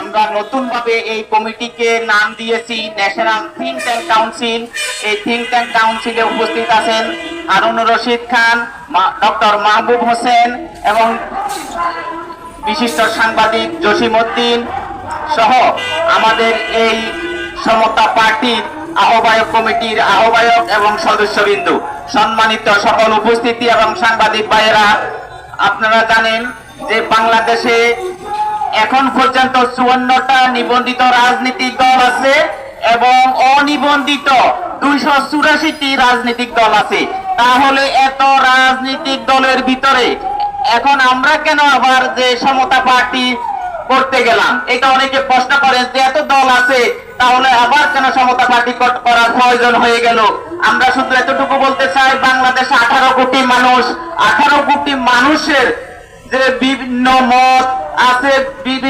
আমরা নতুন ভাবে এই কমিটিকে নাম দিয়েছি ন্যাশনাল থিঙ্ক ট্যাঙ্ক কাউন্সিল। এই থিঙ্ক ট্যাঙ্ক কাউন্সিলে উপস্থিত আছেন হারুনুর রশিদ খান, ডক্টর মাহবুব হোসেন এবং বিশিষ্ট সাংবাদিক জসিম উদ্দিন সহ আমাদের এই সমতা পার্টির আহ্বায়ক কমিটির আহ্বায়ক এবং সদস্যবৃন্দ, সম্মানিত সকল উপস্থিতি এবং সাংবাদিক ভাইয়েরা, আপনারা জানেন যে বাংলাদেশে এখন পর্যন্ত 54টা নিবন্ধিত রাজনৈতিক দল আছে এবং অনিবন্ধিত 284টি রাজনৈতিক দল আছে। তাহলে এত রাজনৈতিক দলের ভিতরে এখন আমরা কেন আবার যে সমতা পার্টি করতে গেলাম? এটা অনেকে প্রশ্ন করেন যে এত দল আছে তাহলে আবার কেন সমতা পার্টি করার প্রয়োজন হয়ে গেল। আমরা শুধু এতটুকু বলতে চাই, বাংলাদেশে 18 কোটি মানুষ, 18 কোটি মানুষের যে বিভিন্ন মত আছে,